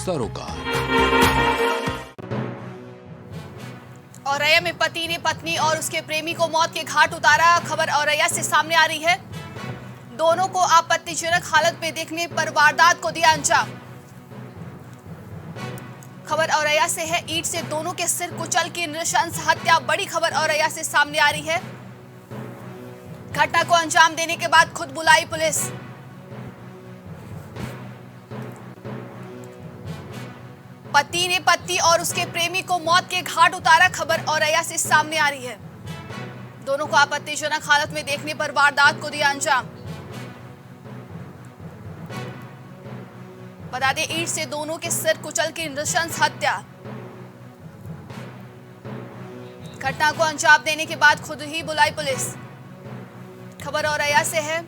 सरोकार। औरैया में पति ने पत्नी और उसके प्रेमी को मौत के घाट उतारा। खबर औरैया से सामने आ रही है। दोनों को आपत्तिजनक हालत में देखने पर वारदात को दिया अंजाम। खबर औरैया से है। ईंट से दोनों के सिर कुचल की नृशंस हत्या। बड़ी खबर औरैया से सामने आ रही है। घटना को अंजाम देने के बाद खुद बुलाई पुलिस। पति ने पत्नी और उसके प्रेमी को मौत के घाट उतारा। खबर औरैया से सामने आ रही है। दोनों को आपत्तिजनक हालत में देखने पर वारदात को दिया अंजाम। बता दें, ईंट से दोनों के सिर कुचल की नृशंस हत्या। घटना को अंजाम देने के बाद खुद ही बुलाई पुलिस। खबर औरैया से है।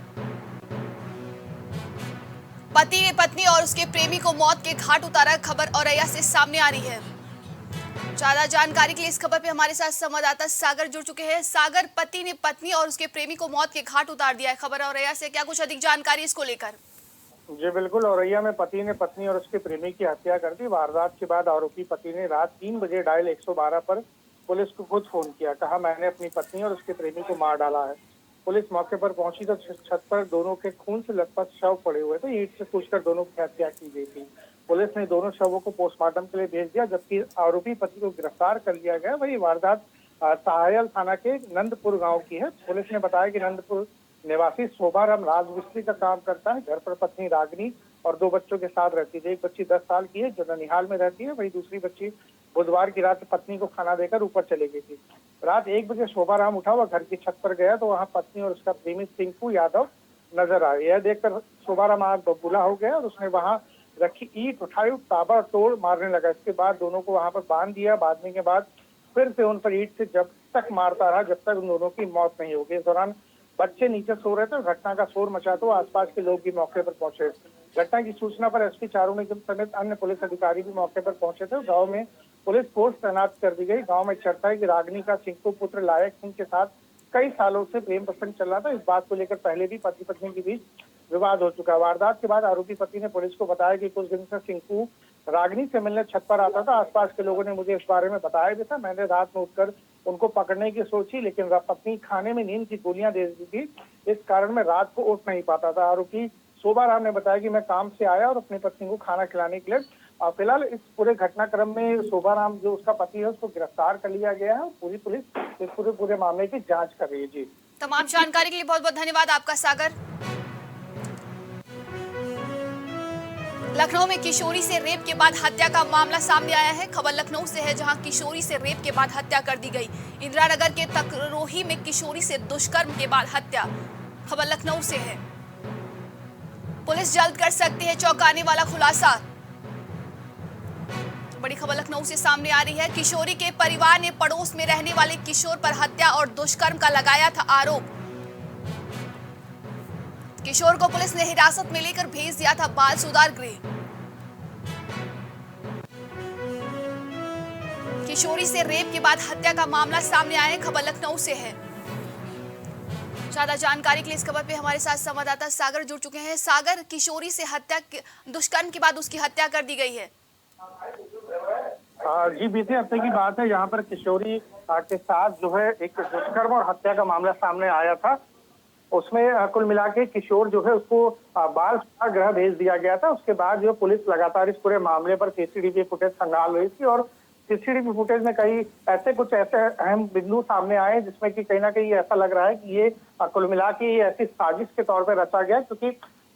पति ने पत्नी और उसके प्रेमी को मौत के घाट उतारा। खबर औरैया से सामने आ रही है। ज्यादा जानकारी के लिए इस खबर पे हमारे साथ संवाददाता सागर जुड़ चुके हैं। सागर, पति ने पत्नी और उसके प्रेमी को मौत के घाट उतार दिया है। खबर औरैया से क्या कुछ अधिक जानकारी इसको लेकर? जी बिल्कुल, औरैया में पति ने पत्नी और उसके प्रेमी की हत्या कर दी। वारदात के बाद आरोपी पति ने रात 3 बजे डायल 112 पर पुलिस को खुद फोन किया। कहा, मैंने अपनी पत्नी और उसके प्रेमी को मार डाला है। पुलिस मौके पर पहुंची तो छत पर दोनों के खून से लथपथ शव पड़े हुए थे। ईंट से कूचकर दोनों की हत्या की गई थी। पुलिस ने दोनों शवों को पोस्टमार्टम के लिए भेज दिया, जबकि आरोपी पति को गिरफ्तार कर लिया गया। वही वारदात सहायल थाना के नंदपुर गाँव की है। पुलिस ने बताया कि नंदपुर निवासी शोभाराम राजमिस्त्री का काम करता है। घर पर पत्नी रागिनी और 2 बच्चों के साथ रहती थी। एक बच्ची 10 साल की है जो ननिहाल में रहती है। वही दूसरी बच्ची बुधवार की रात पत्नी को खाना देकर ऊपर चली गई थी। रात 1 बजे शोभाराम उठा, वह घर की छत पर गया तो वहां पत्नी और उसका प्रेमी टिंकू यादव नजर आए। यह देखकर शोभाराम आग बबूला हो गया और उसने वहां रखी ईंट उठाई, ताबड़तोड़ मारने लगा। इसके बाद दोनों को वहां पर बांध दिया। बांधने के बाद फिर से उन पर ईंट से जब तक मारता रहा जब तक उन दोनों की मौत नहीं हो गई। इस दौरान बच्चे नीचे सो रहे थे। घटना का शोर मचा तो आसपास के लोग भी मौके पर पहुंचे। घटना की सूचना पर एसपी चारू निगम समेत अन्य पुलिस अधिकारी भी मौके पर पहुंचे थे। गांव में पुलिस फोर्स तैनात कर दी गई। गांव में चर्चा है कि रागिनी का चिंकू पुत्र लायक सिंह के साथ कई सालों से प्रेम प्रसंग चल रहा था। इस बात को लेकर पहले भी पति पत्नी के बीच विवाद हो चुका है। वारदात के बाद आरोपी पति ने पुलिस को बताया कि कुछ दिन से चिंकू रागिनी से मिलने छत पर आता था। आसपास के लोगों ने मुझे इस बारे में बताया भी था। मैंने रात में उठकर उनको पकड़ने की सोची, लेकिन पत्नी खाने में नींद की गोलियां दे दी थी। इस कारण मैं रात को उठ नहीं पाता था। आरोपी शोभाराम ने बताया कि मैं काम से आया और अपनी पत्नी को खाना खिलाने के लिए फिलहाल इस पूरे घटनाक्रम में शोभाराम जो उसका पति है उसको गिरफ्तार कर लिया गया है। पूरी पुलिस इस पूरे मामले की जांच कर रही है। जी, तमाम जानकारी के लिए बहुत बहुत धन्यवाद आपका सागर। लखनऊ में किशोरी से रेप के बाद हत्या का मामला सामने आया है। खबर लखनऊ से है, जहां किशोरी से रेप के बाद हत्या कर दी गई। इंदिरा नगर के तकरोही में किशोरी से दुष्कर्म के बाद हत्या। खबर लखनऊ से है। पुलिस जल्द कर सकती है चौंकाने वाला खुलासा। बड़ी खबर लखनऊ से सामने आ रही है। किशोरी के परिवार ने पड़ोस में रहने वाले किशोर पर हत्या और दुष्कर्म का लगाया था आरोप। किशोर को पुलिस ने हिरासत में लेकर भेज दिया था बाल सुधार गृह। किशोरी से रेप के बाद हत्या का मामला सामने आया है। खबर लखनऊ से है। ज्यादा जानकारी के लिए इस खबर पे हमारे साथ संवाददाता सागर जुड़ चुके हैं। सागर, किशोरी से दुष्कर्म के बाद उसकी हत्या कर दी गई है। जी, बीते हफ्ते की बात है। यहाँ पर किशोरी के साथ जो है एक दुष्कर्म और हत्या का मामला सामने आया था। उसमें कुल मिला के किशोर जो है उसको बाल सुधार गृह भेज दिया गया था। उसके बाद जो पुलिस लगातार इस पूरे मामले पर सीसीटीवी फुटेज खंगाल रही थी और सीसीटीवी फुटेज में कुछ ऐसे अहम बिंदु सामने आए जिसमें कि कहीं ना कहीं ऐसा लग रहा है कि ये कुल मिला के ये ऐसी साजिश के तौर पर रचा गया, क्योंकि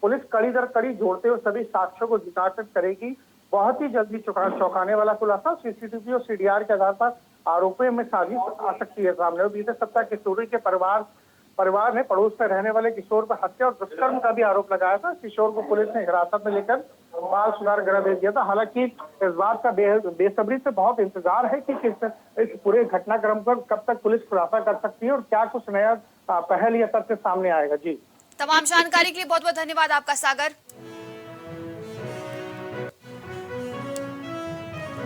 पुलिस कड़ी दर कड़ी जोड़ते हुए सभी साक्ष्यों को जुटाकर करेगी। बहुत ही जल्दी चौंकाने वाला खुलासा। सीसीटीवी और सीडीआर के आधार पर आरोपियों में साजिश आ सकती है सामने। बीते सप्ताह किशोरी के परिवार ने पड़ोस में रहने वाले किशोर पर हत्या और दुष्कर्म का भी आरोप लगाया था। किशोर को पुलिस ने हिरासत में लेकर बाल सुधार गृह भेज दिया था। हालांकि इस बात का बेसब्री से बहुत इंतजार है कि इस पूरे घटनाक्रम पर कब तक पुलिस खुलासा कर सकती है और क्या कुछ नया पहल या तथ्य सामने आएगा। जी, तमाम जानकारी के लिए बहुत बहुत धन्यवाद आपका सागर।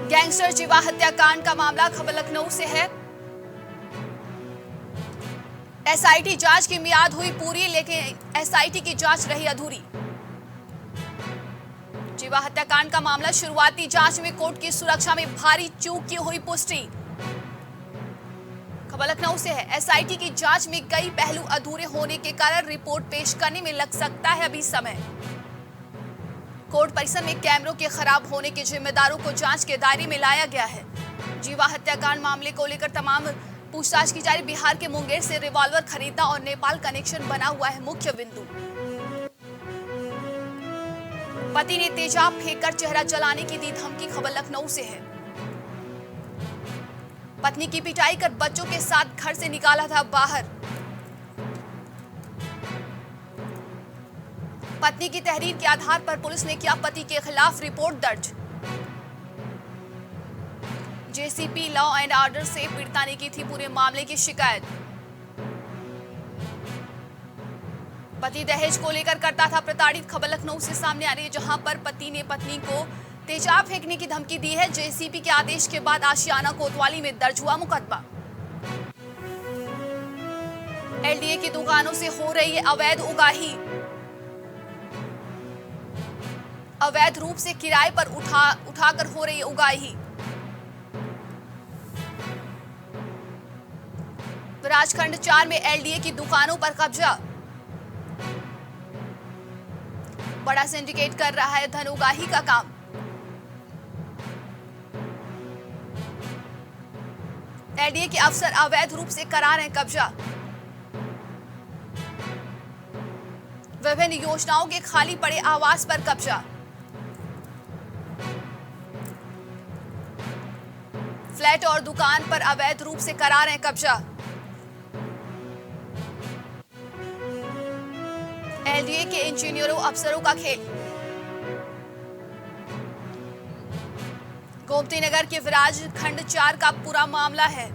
गैंगस्टर जीवा हत्याकांड का मामला खबर लखनऊ से है। एसआईटी जांच की मियाद हुई पूरी, लेकिन एसआईटी की जांच रही अधूरी। जीवा हत्याकांड का मामला शुरुआती जांच में कोर्ट की सुरक्षा में भारी चूक की हुई पुष्टि। खबर लखनऊ से है। एसआईटी की जांच में कई पहलू अधूरे होने के कारण रिपोर्ट पेश करने में लग सकता है अभी समय। कोर्ट परिसर में कैमरों के खराब होने के जिम्मेदारों को जांच के दायरे में लाया गया है। जीवा हत्याकांड मामले को लेकर तमाम पूछताछ की जा रही। बिहार के मुंगेर से रिवॉल्वर खरीदना और नेपाल कनेक्शन बना हुआ है मुख्य बिंदु। पति ने तेजाब फेंककर चेहरा जलाने की दी धमकी। खबर लखनऊ से है। पत्नी की पिटाई कर बच्चों के साथ घर से निकाला था बाहर। पत्नी की तहरीर के आधार पर पुलिस ने किया पति के खिलाफ रिपोर्ट दर्ज। जेसीपी लॉ एंड ऑर्डर से पीड़िता ने की थी पूरे मामले की शिकायत। पति दहेज को लेकर करता था प्रताड़ित। खबर लखनऊ से सामने आ रही है, जहां पर पति ने पत्नी को तेजाब फेंकने की धमकी दी है। जेसीपी के आदेश के बाद आशियाना कोतवाली में दर्ज हुआ मुकदमा। एलडीए की दुकानों से हो रही है अवैध उगाही। अवैध रूप से किराए पर उठाकर हो रही है उगाही। राजखंड 4 में एलडीए की दुकानों पर कब्जा। बड़ा सिंडिकेट कर रहा है धन उगाही का काम। एलडीए के अफसर अवैध रूप से करा रहे कब्जा। विभिन्न योजनाओं के खाली पड़े आवास पर कब्जा। फ्लैट और दुकान पर अवैध रूप से करा रहे कब्जा। एलडीए के इंजीनियरों अफसरों का खेल। गोमती नगर के विराज खंड 4 का पूरा मामला है।